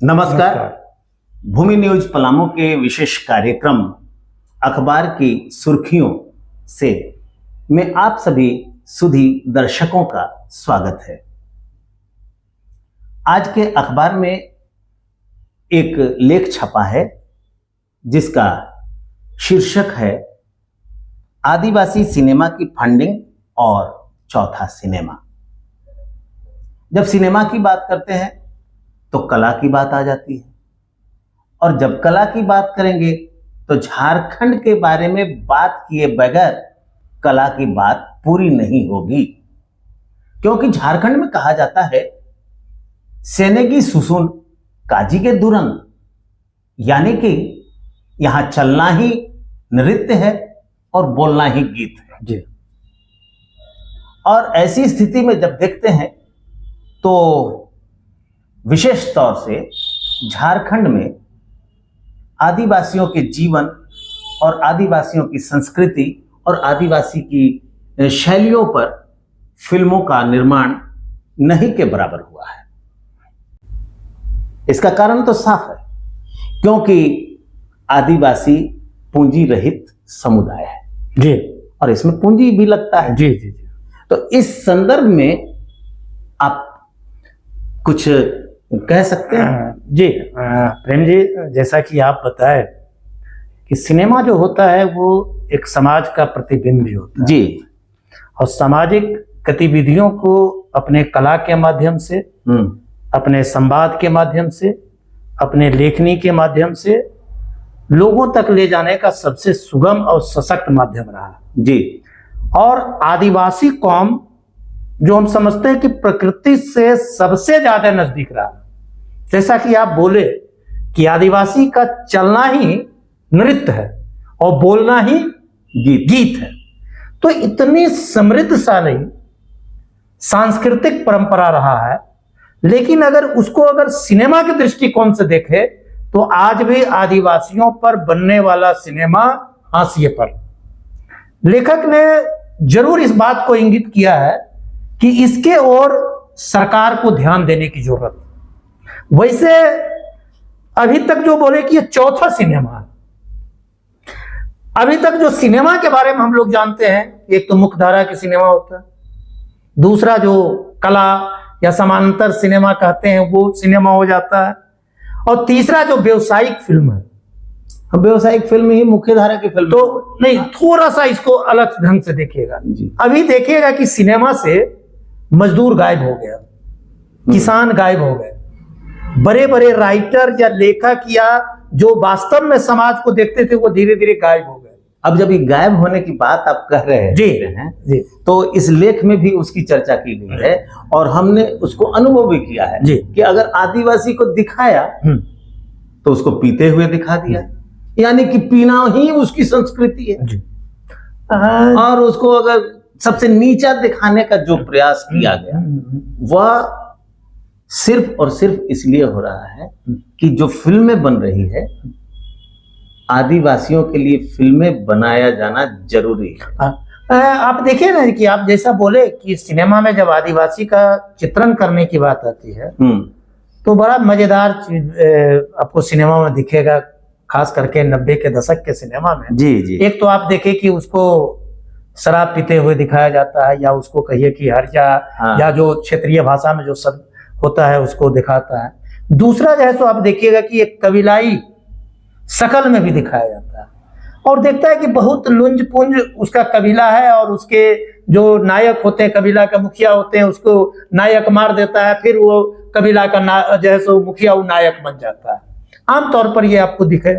नमस्कार। भूमि न्यूज पलामू के विशेष कार्यक्रम अखबार की सुर्खियों से मैं आप सभी सुधी दर्शकों का स्वागत है। आज के अखबार में एक लेख छपा है जिसका शीर्षक है आदिवासी सिनेमा की फंडिंग और चौथा सिनेमा। जब सिनेमा की बात करते हैं तो कला की बात आ जाती है, और जब कला की बात करेंगे तो झारखंड के बारे में बात किए बगैर कला की बात पूरी नहीं होगी, क्योंकि झारखंड में कहा जाता है सेनेगी सुसुन काजी के दुरंग, यानी कि यहां चलना ही नृत्य है और बोलना ही गीत है जी। और ऐसी स्थिति में जब देखते हैं तो विशेष तौर से झारखंड में आदिवासियों के जीवन और आदिवासियों की संस्कृति और आदिवासी की शैलियों पर फिल्मों का निर्माण नहीं के बराबर हुआ है। इसका कारण तो साफ है, क्योंकि आदिवासी पूंजी रहित समुदाय है जी, और इसमें पूंजी भी लगता है जी जी जी। तो इस संदर्भ में आप कुछ कह सकते हैं? जी प्रेम जी, जैसा कि आप बताए कि सिनेमा जो होता है वो एक समाज का प्रतिबिंब भी होता है जी, और सामाजिक गतिविधियों को अपने कला के माध्यम से, अपने संवाद के माध्यम से, अपने लेखनी के माध्यम से लोगों तक ले जाने का सबसे सुगम और सशक्त माध्यम रहा जी। और आदिवासी कौम जो हम समझते हैं कि प्रकृति से सबसे ज्यादा नजदीक रहा, जैसा कि आप बोले कि आदिवासी का चलना ही नृत्य है और बोलना ही गीत है, तो इतनी समृद्धशाली सांस्कृतिक परंपरा रहा है। लेकिन अगर सिनेमा के दृष्टिकोण से देखे तो आज भी आदिवासियों पर बनने वाला सिनेमा हाशिए पर। लेखक ने जरूर इस बात को इंगित किया है कि इसके ओर सरकार को ध्यान देने की जरूरत। वैसे अभी तक जो बोले कि ये चौथा सिनेमा है, अभी तक जो सिनेमा के बारे में हम लोग जानते हैं, एक तो मुख्यधारा की सिनेमा होता है, दूसरा जो कला या समांतर सिनेमा कहते हैं वो सिनेमा हो जाता है, और तीसरा जो व्यवसायिक फिल्म है। व्यवसायिक फिल्म ही मुख्यधारा की फिल्म तो नहीं, थोड़ा सा इसको अलग ढंग से देखिएगा। अभी देखिएगा कि सिनेमा से मजदूर गायब हो गया, किसान गायब हो गए, बड़े बड़े राइटर या लेखक या जो वास्तव में समाज को देखते थे वो धीरे धीरे गायब हो गए। अब जब ये गायब होने की बात आप कह रहे हैं जी, तो इस लेख में भी उसकी चर्चा की गई है और हमने उसको अनुभव भी किया है जी। कि अगर आदिवासी को दिखाया तो उसको पीते हुए दिखा दिया, यानी कि पीना ही उसकी संस्कृति है जी। और उसको अगर सबसे नीचा दिखाने का जो प्रयास किया गया वह सिर्फ और सिर्फ इसलिए हो रहा है कि जो फिल्में बन रही है, आदिवासियों के लिए फिल्में बनाया जाना जरूरी है। आप देखिए ना कि आप जैसा बोले कि सिनेमा में जब आदिवासी का चित्रण करने की बात आती है तो बड़ा मजेदार आपको सिनेमा में दिखेगा, खास करके 90 के दशक के सिनेमा में। जी जी। एक तो आप देखें कि उसको शराब पीते हुए दिखाया जाता है, या उसको कहिए कि हर्जा या जो क्षेत्रीय भाषा में जो शब्द होता है उसको दिखाता है। दूसरा जो है सो आप देखिएगा कि एक कबीलाई शकल में भी दिखाया जाता है, और देखता है कि बहुत लुंज पुंज उसका कबीला है, और उसके जो नायक होते हैं, कबीला का मुखिया होते हैं, उसको नायक मार देता है, फिर वो कबीला का जो है सो मुखिया वो नायक बन जाता है। आमतौर पर ये आपको दिखे,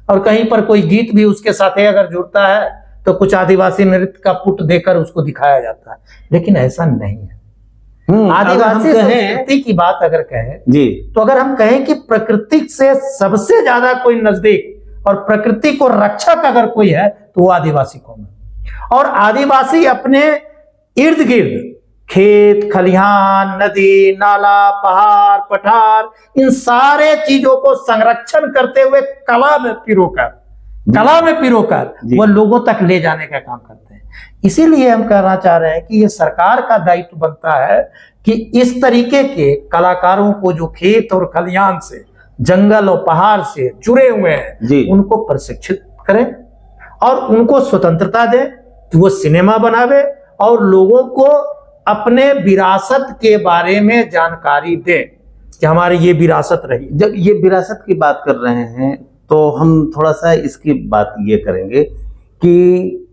और कहीं पर कोई गीत भी उसके साथ अगर जुड़ता है तो कुछ आदिवासी नृत्य का पुट देकर उसको दिखाया जाता है, लेकिन ऐसा नहीं है। आदिवासी संस्कृति की बात अगर कहें जी, तो अगर हम कहें कि प्रकृति से सबसे ज्यादा कोई नजदीक और प्रकृति को रक्षक अगर कोई है तो वो आदिवासी कौन है। और आदिवासी अपने इर्द गिर्द खेत खलिहान, नदी नाला, पहाड़ पठार, इन सारे चीजों को संरक्षण करते हुए कला में पिरोकर वो लोगों तक ले जाने का काम करते हैं। इसीलिए हम कहना चाह रहे हैं कि ये सरकार का दायित्व बनता है कि इस तरीके के कलाकारों को जो खेत और खलिहान से जंगल और पहाड़ से जुड़े हुए हैं जी। उनको प्रशिक्षित करें और उनको स्वतंत्रता दें कि वो सिनेमा बनावे और लोगों को अपने विरासत के बारे में जानकारी दें कि हमारी ये विरासत रही। जब ये विरासत की बात कर रहे हैं तो हम थोड़ा सा इसकी बात ये करेंगे कि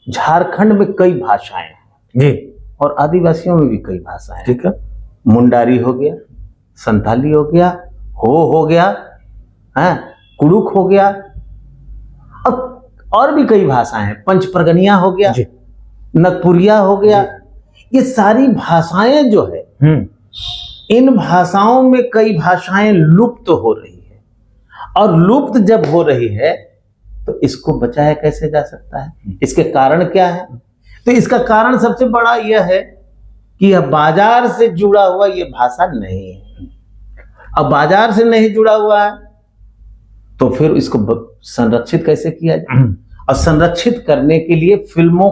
झारखंड में कई भाषाएं हैं जी, और आदिवासियों में भी कई भाषाएं हैं। ठीक है। मुंडारी हो गया, संथाली हो गया, हो गया, है कुड़ुक हो गया, और भी कई भाषाएं हैं, पंच परगनिया हो गया, जी। नगपुरिया हो गया। ये सारी भाषाएं जो है, इन भाषाओं में कई भाषाएं लुप्त हो रही है, और लुप्त जब हो रही है तो इसको बचाया कैसे जा सकता है? इसके कारण क्या है? तो इसका कारण सबसे बड़ा यह है कि यह बाजार से जुड़ा हुआ ये भाषा नहीं है। अब बाजार से नहीं जुड़ा हुआ है तो फिर इसको संरक्षित कैसे किया जाए? और संरक्षित करने के लिए फिल्म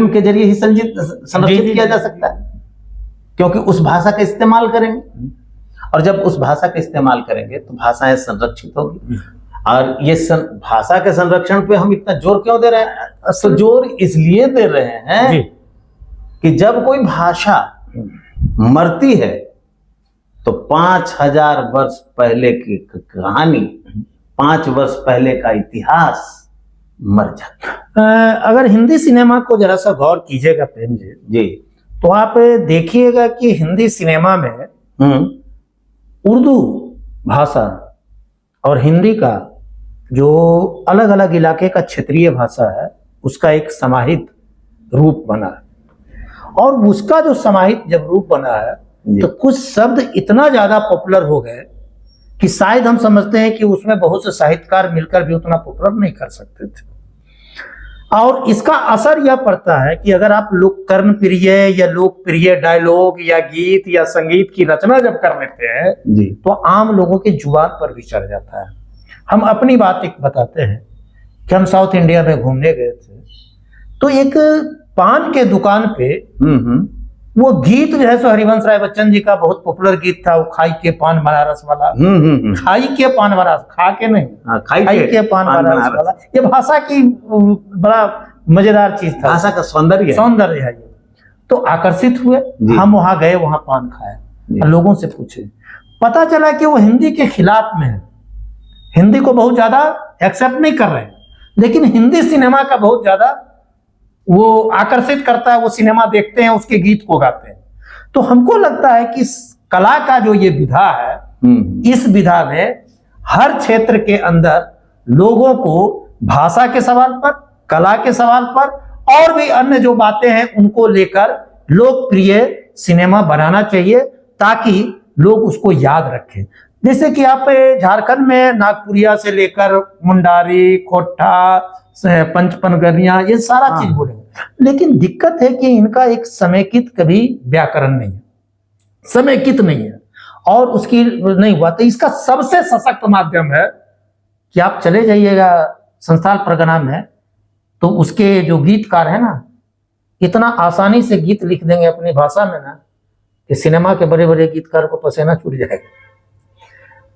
के जरिए ही संरक्षित किया जा सकता है, क्योंकि उस भाषा का इस्तेमाल करेंगे, और जब उस भाषा का इस्तेमाल करेंगे तो भाषाएं संरक्षित होगी। और ये भाषा के संरक्षण पे हम इतना जोर क्यों दे रहे हैं? तो जोर इसलिए दे रहे हैं कि जब कोई भाषा मरती है तो 5000 वर्ष पहले की कहानी, 5 वर्ष पहले का इतिहास मर जाता है। अगर हिंदी सिनेमा को जरा सा गौर कीजिएगा प्रेम जी, तो आप देखिएगा कि हिंदी सिनेमा में उर्दू भाषा और हिंदी का जो अलग अलग इलाके का क्षेत्रीय भाषा है उसका एक समाहित रूप बना है, और उसका जो समाहित जब रूप बना है तो कुछ शब्द इतना ज्यादा पॉपुलर हो गए कि शायद हम समझते हैं कि उसमें बहुत से साहित्यकार मिलकर भी उतना पॉपुलर नहीं कर सकते थे। और इसका असर यह पड़ता है कि अगर आप कर्णप्रिय या लोकप्रिय डायलॉग या गीत या संगीत की रचना जब कर लेते हैं तो आम लोगों के जुबान पर भी चढ़ जाता है। हम अपनी बात एक बताते हैं कि हम साउथ इंडिया में घूमने गए थे, तो एक पान के दुकान पे वो गीत जो है सो हरिवंश राय बच्चन जी का बहुत पॉपुलर गीत था, वो खाई के पान बनारस वाला। खाई के पान बनारस, खा के नहीं, खाई के पान बनारस वाला। ये भाषा की बड़ा मजेदार चीज था, भाषा का सौंदर्य है। तो आकर्षित हुए, हम वहां गए, वहां पान खाया, लोगों से पूछे, पता चला कि वो हिंदी के खिलाफ में है, हिंदी को बहुत ज्यादा एक्सेप्ट नहीं कर रहे हैं, लेकिन हिंदी सिनेमा का बहुत ज्यादा वो आकर्षित करता है, वो सिनेमा देखते हैं, उसके गीत को गाते हैं। तो हमको लगता है कि कला का जो ये विधा है, इस विधा में हर क्षेत्र के अंदर लोगों को भाषा के सवाल पर, कला के सवाल पर और भी अन्य जो बातें हैं उनको लेकर लोकप्रिय सिनेमा बनाना चाहिए, ताकि लोग उसको याद रखें। जैसे कि आप झारखंड में नागपुरिया से लेकर मुंडारी, खोटा, पंचपनगनिया, ये सारा चीज बोले, लेकिन दिक्कत है कि इनका एक समेकित कभी व्याकरण नहीं है, समेकित नहीं है, और उसकी नहीं हुआ। तो इसका सबसे सशक्त माध्यम है कि आप चले जाइएगा संस्थान परगना में, तो उसके जो गीतकार है ना, इतना आसानी से गीत लिख देंगे अपनी भाषा में ना कि सिनेमा के बड़े बड़े गीतकार को पसीना छूट जाएगा।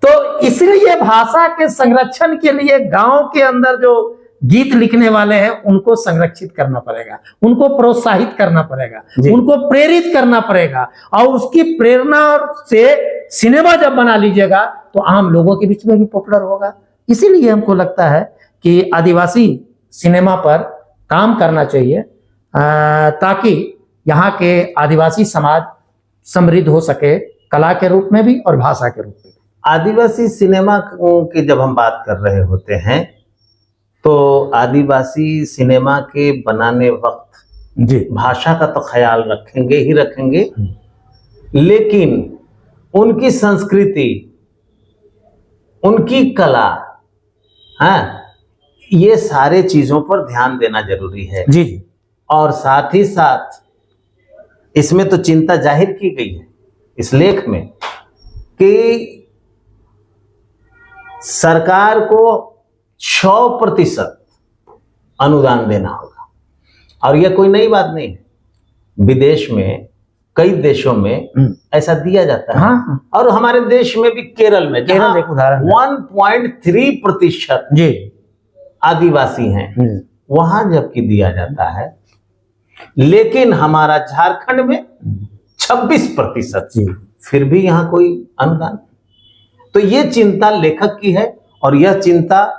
तो इसलिए भाषा के संरक्षण के लिए गांव के अंदर जो गीत लिखने वाले हैं उनको संरक्षित करना पड़ेगा, उनको प्रोत्साहित करना पड़ेगा, उनको प्रेरित करना पड़ेगा, और उसकी प्रेरणा से सिनेमा जब बना लीजिएगा तो आम लोगों के बीच में भी पॉपुलर होगा। इसीलिए हमको लगता है कि आदिवासी सिनेमा पर काम करना चाहिए, ताकि यहाँ के आदिवासी समाज समृद्ध हो सके, कला के रूप में भी और भाषा के रूप में। आदिवासी सिनेमा की जब हम बात कर रहे होते हैं तो आदिवासी सिनेमा के बनाने वक्त भाषा का तो ख्याल रखेंगे ही रखेंगे, लेकिन उनकी संस्कृति, उनकी कला, ये सारे चीजों पर ध्यान देना जरूरी है। जी। और साथ ही साथ इसमें तो चिंता जाहिर की गई है इस लेख में कि सरकार को 100% अनुदान देना होगा। और यह कोई नई बात नहीं है, विदेश में कई देशों में ऐसा दिया जाता है। हाँ। और हमारे देश में भी केरल में, केरल एक उदाहरण है। 1.3% जी आदिवासी हैं, वहां जबकि दिया जाता है, लेकिन हमारा झारखंड में 26%। फिर भी यहाँ कोई अनुदान। तो ये चिंता लेखक की है, और यह चिंता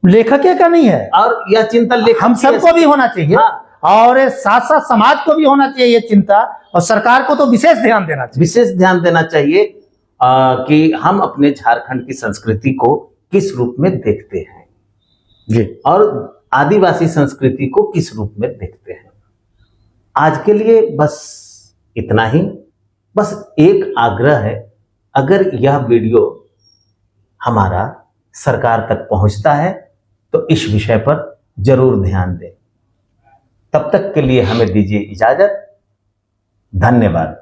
लेखक का नहीं है, और यह चिंता लेखक हम सबको भी होना चाहिए। हाँ। और साथ साथ समाज को भी होना चाहिए ये चिंता, और सरकार को तो विशेष ध्यान देना चाहिए। विशेष ध्यान देना चाहिए कि हम अपने झारखंड की संस्कृति को किस रूप में देखते हैं जी, और आदिवासी संस्कृति को किस रूप में देखते हैं। आज के लिए बस इतना ही। बस एक आग्रह है, अगर यह वीडियो हमारा सरकार तक पहुंचता है तो इस विषय पर जरूर ध्यान दें। तब तक के लिए हमें दीजिए इजाजत। धन्यवाद।